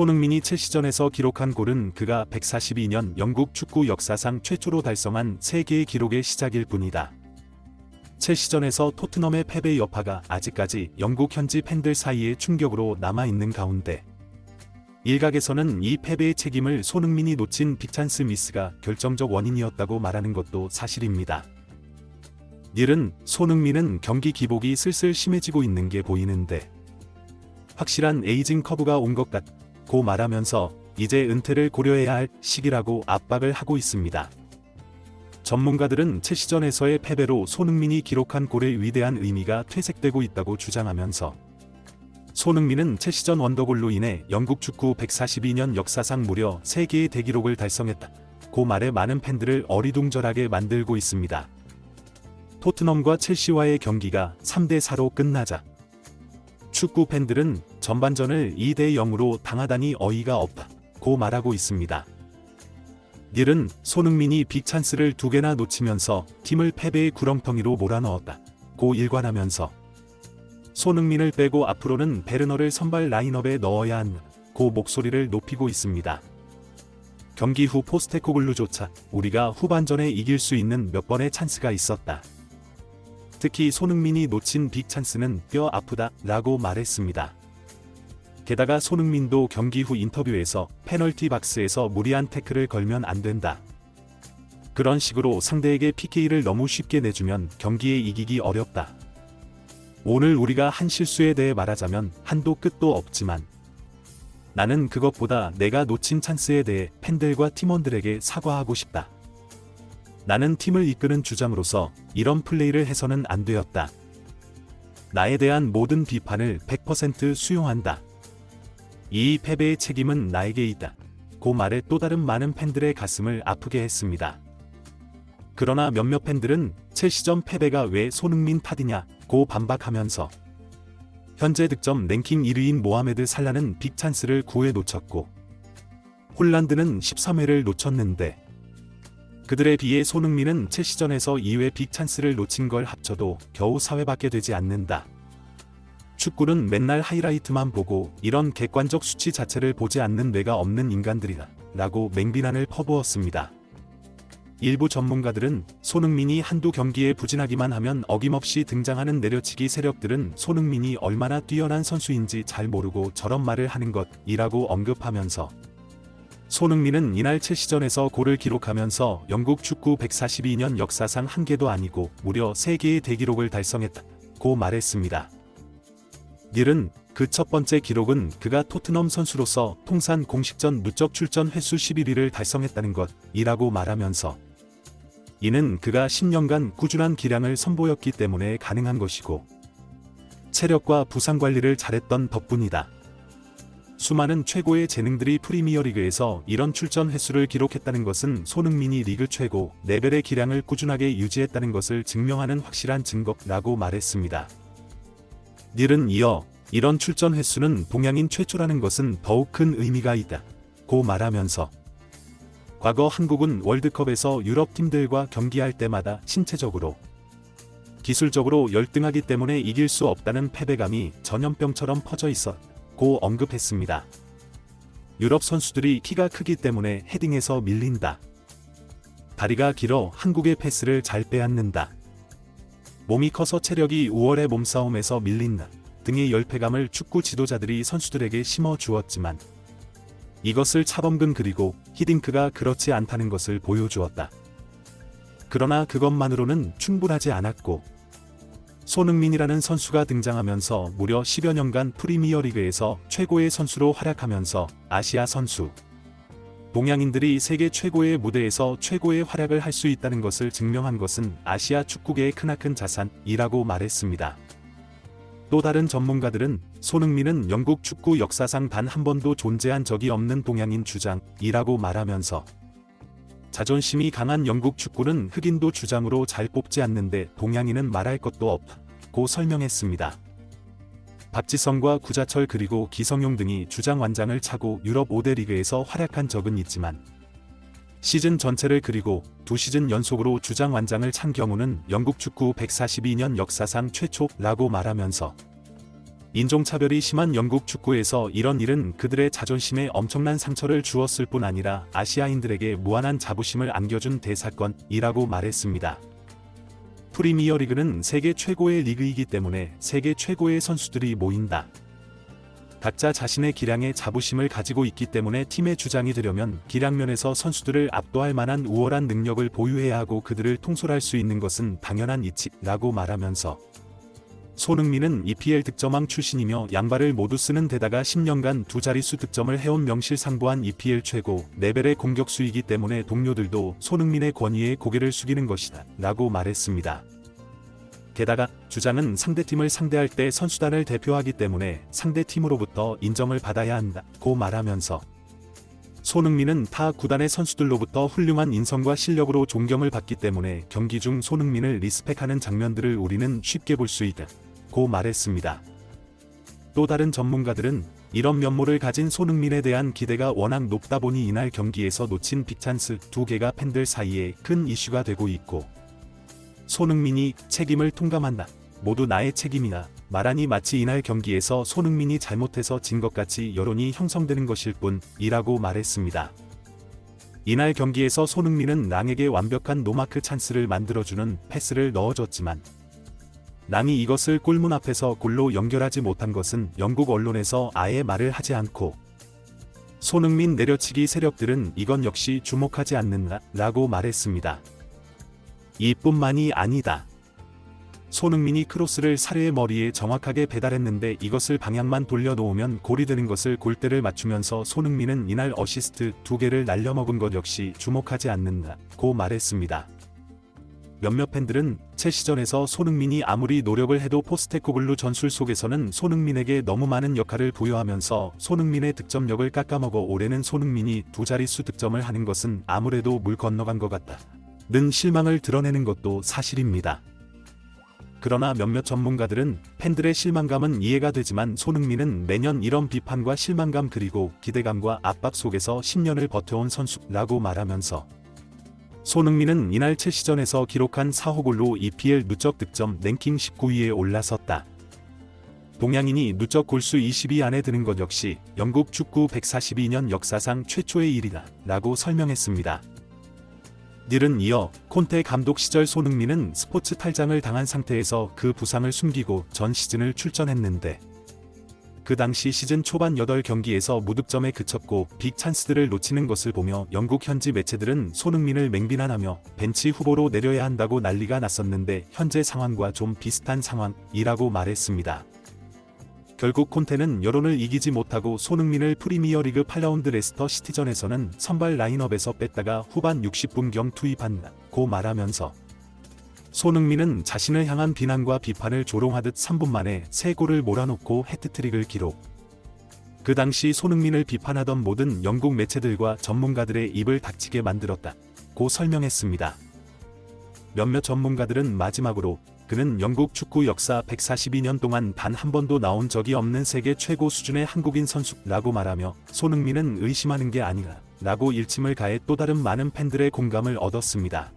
손흥민이 첼시전에서 기록한 골은 그가 142년 영국 축구 역사상 최초로 달성한 세계의 기록의 시작일 뿐이다. 첼시전에서 토트넘의 패배 여파가 아직까지 영국 현지 팬들 사이에 충격으로 남아있는 가운데 일각에서는 이 패배의 책임을 손흥민이 놓친 빅찬스 미스가 결정적 원인이었다고 말하는 것도 사실입니다. 닐은 손흥민은 경기 기복이 슬슬 심해지고 있는 게 보이는데 확실한 에이징 커브가 온 것 같고 말하면서 이제 은퇴를 고려해야 할 시기라고 압박을 하고 있습니다. 전문가들은 첼시전에서의 패배로 손흥민이 기록한 골의 위대한 의미가 퇴색되고 있다고 주장하면서 손흥민은 첼시전 원더골로 인해 영국 축구 142년 역사상 무려 3개의 대기록을 달성했다고 말해 많은 팬들을 어리둥절하게 만들고 있습니다. 토트넘과 첼시와의 경기가 3대4로 끝나자 축구 팬들은 전반전을 2대0으로 당하다니 어이가 없다고 말하고 있습니다. 닐은 손흥민이 빅찬스를 2개나 놓치면서 팀을 패배의 구렁텅이로 몰아넣었다고 일관하면서 손흥민을 빼고 앞으로는 베르너를 선발 라인업에 넣어야 한다고 목소리를 높이고 있습니다. 경기 후 포스테코글루조차 우리가 후반전에 이길 수 있는 몇 번의 찬스가 있었다. 특히 손흥민이 놓친 빅찬스는 뼈 아프다 라고 말했습니다. 게다가 손흥민도 경기 후 인터뷰에서 페널티 박스에서 무리한 태클을 걸면 안 된다. 그런 식으로 상대에게 PK를 너무 쉽게 내주면 경기에 이기기 어렵다. 오늘 우리가 한 실수에 대해 말하자면 한도 끝도 없지만 나는 그것보다 내가 놓친 찬스에 대해 팬들과 팀원들에게 사과하고 싶다. 나는 팀을 이끄는 주장으로서 이런 플레이를 해서는 안 되었다. 나에 대한 모든 비판을 100% 수용한다. 이 패배의 책임은 나에게 있다. 고 말해 또 다른 많은 팬들의 가슴을 아프게 했습니다. 그러나 몇몇 팬들은 첼시전 패배가 왜 손흥민 탓이냐고 반박하면서 현재 득점 랭킹 1위인 모하메드 살라는 빅찬스를 9회 놓쳤고 홀란드는 13회를 놓쳤는데 그들에 비해 손흥민은 첼시전에서 2회 빅찬스를 놓친 걸 합쳐도 겨우 4회밖에 되지 않는다. 축구는 맨날 하이라이트만 보고 이런 객관적 수치 자체를 보지 않는 뇌가 없는 인간들이다 라고 맹비난을 퍼부었습니다. 일부 전문가들은 손흥민이 한두 경기에 부진하기만 하면 어김없이 등장하는 내려치기 세력들은 손흥민이 얼마나 뛰어난 선수인지 잘 모르고 저런 말을 하는 것이라고 언급하면서 손흥민은 이날 첼시전에서 골을 기록하면서 영국 축구 142년 역사상 한 개도 아니고 무려 3개의 대기록을 달성했다고 말했습니다. 닐은 그 첫 번째 기록은 그가 토트넘 선수로서 통산 공식전 누적 출전 횟수 11위를 달성했다는 것이라고 말하면서 이는 그가 10년간 꾸준한 기량을 선보였기 때문에 가능한 것이고 체력과 부상 관리를 잘했던 덕분이다. 수많은 최고의 재능들이 프리미어리그에서 이런 출전 횟수를 기록했다는 것은 손흥민이 리그 최고 레벨의 기량을 꾸준하게 유지했다는 것을 증명하는 확실한 증거라고 말했습니다. 닐은 이어 이런 출전 횟수는 동양인 최초라는 것은 더욱 큰 의미가 있다고 말하면서 과거 한국은 월드컵에서 유럽 팀들과 경기할 때마다 신체적으로 기술적으로 열등하기 때문에 이길 수 없다는 패배감이 전염병처럼 퍼져 있었고 언급했습니다. 유럽 선수들이 키가 크기 때문에 헤딩에서 밀린다. 다리가 길어 한국의 패스를 잘 빼앗는다. 몸이 커서 체력이 우월해 몸싸움에서 밀린다. 등의 열패감을 축구 지도자들이 선수들에게 심어 주었지만 이것을 차범근 그리고 히딩크가 그렇지 않다는 것을 보여주었다. 그러나 그것만으로는 충분하지 않았고 손흥민이라는 선수가 등장하면서 무려 10여 년간 프리미어리그에서 최고의 선수로 활약하면서 아시아 선수, 동양인들이 세계 최고의 무대에서 최고의 활약을 할 수 있다는 것을 증명한 것은 아시아 축구계의 크나큰 자산이라고 말했습니다. 또 다른 전문가들은 손흥민은 영국 축구 역사상 단 한 번도 존재한 적이 없는 동양인 주장이라고 말하면서 자존심이 강한 영국 축구는 흑인도 주장으로 잘 뽑지 않는데 동양인은 말할 것도 없고 설명했습니다. 박지성과 구자철 그리고 기성용 등이 주장 완장을 차고 유럽 5대 리그에서 활약한 적은 있지만 시즌 전체를 그리고 2시즌 연속으로 주장 완장을 찬 경우는 영국 축구 142년 역사상 최초라고 말하면서 인종차별이 심한 영국 축구에서 이런 일은 그들의 자존심에 엄청난 상처를 주었을 뿐 아니라 아시아인들에게 무한한 자부심을 안겨준 대사건이라고 말했습니다. 프리미어리그는 세계 최고의 리그이기 때문에 세계 최고의 선수들이 모인다. 각자 자신의 기량에 자부심을 가지고 있기 때문에 팀의 주장이 되려면 기량면에서 선수들을 압도할 만한 우월한 능력을 보유해야 하고 그들을 통솔할 수 있는 것은 당연한 이치라고 말하면서 손흥민은 EPL 득점왕 출신이며 양발을 모두 쓰는 데다가 10년간 두 자릿수 득점을 해온 명실상부한 EPL 최고 레벨의 공격수이기 때문에 동료들도 손흥민의 권위에 고개를 숙이는 것이다 라고 말했습니다. 게다가 주장은 상대팀을 상대할 때 선수단을 대표하기 때문에 상대팀으로부터 인정을 받아야 한다고 말하면서 손흥민은 타 구단의 선수들로부터 훌륭한 인성과 실력으로 존경을 받기 때문에 경기 중 손흥민을 리스펙하는 장면들을 우리는 쉽게 볼 수 있다고 말했습니다. 또 다른 전문가들은 이런 면모를 가진 손흥민에 대한 기대가 워낙 높다 보니 이날 경기에서 놓친 빅찬스 2개가 팬들 사이에 큰 이슈가 되고 있고 손흥민이 책임을 통감한다. 모두 나의 책임이다. 말하니 마치 이날 경기에서 손흥민이 잘못해서 진 것 같이 여론이 형성되는 것일 뿐이라고 말했습니다. 이날 경기에서 손흥민은 랑에게 완벽한 노마크 찬스를 만들어주는 패스를 넣어줬지만 랑이 이것을 골문 앞에서 골로 연결하지 못한 것은 영국 언론에서 아예 말을 하지 않고 손흥민 내려치기 세력들은 이건 역시 주목하지 않는다라고 말했습니다. 이뿐만이 아니다. 손흥민이 크로스를 사르의 머리에 정확하게 배달했는데 이것을 방향만 돌려놓으면 골이 되는 것을 골대를 맞추면서 손흥민은 이날 어시스트 2개를 날려먹은 것 역시 주목하지 않는다고 말했습니다. 몇몇 팬들은 첼시전에서 손흥민이 아무리 노력을 해도 포스테코글루 전술 속에서는 손흥민에게 너무 많은 역할을 부여하면서 손흥민의 득점력을 깎아먹어 올해는 손흥민이 두 자릿수 득점을 하는 것은 아무래도 물 건너간 것 같다. 는 실망을 드러내는 것도 사실입니다. 그러나 몇몇 전문가들은 팬들의 실망감은 이해가 되지만 손흥민은 매년 이런 비판과 실망감 그리고 기대감과 압박 속에서 10년을 버텨온 선수라고 말하면서 손흥민은 이날 첼시전에서 기록한 4호골로 EPL 누적 득점 랭킹 19위에 올라섰다. 동양인이 누적 골수 20위 안에 드는 것 역시 영국 축구 142년 역사상 최초의 일이다 라고 설명했습니다. 닐은 이어 콘테 감독 시절 손흥민은 스포츠 탈장을 당한 상태에서 그 부상을 숨기고 전 시즌을 출전했는데 그 당시 시즌 초반 8경기에서 무득점에 그쳤고 빅 찬스들을 놓치는 것을 보며 영국 현지 매체들은 손흥민을 맹비난하며 벤치 후보로 내려야 한다고 난리가 났었는데 현재 상황과 좀 비슷한 상황이라고 말했습니다. 결국 콘테는 여론을 이기지 못하고 손흥민을 프리미어리그 8라운드 레스터 시티전에서는 선발 라인업에서 뺐다가 후반 60분경 투입한다고 말하면서 손흥민은 자신을 향한 비난과 비판을 조롱하듯 3분 만에 3골을 몰아넣고 해트트릭을 기록. 그 당시 손흥민을 비판하던 모든 영국 매체들과 전문가들의 입을 닥치게 만들었다고 설명했습니다. 몇몇 전문가들은 마지막으로 그는 영국 축구 역사 142년 동안 단 한 번도 나온 적이 없는 세계 최고 수준의 한국인 선수라고 말하며 손흥민은 의심하는 게 아니라 라고 일침을 가해 또 다른 많은 팬들의 공감을 얻었습니다.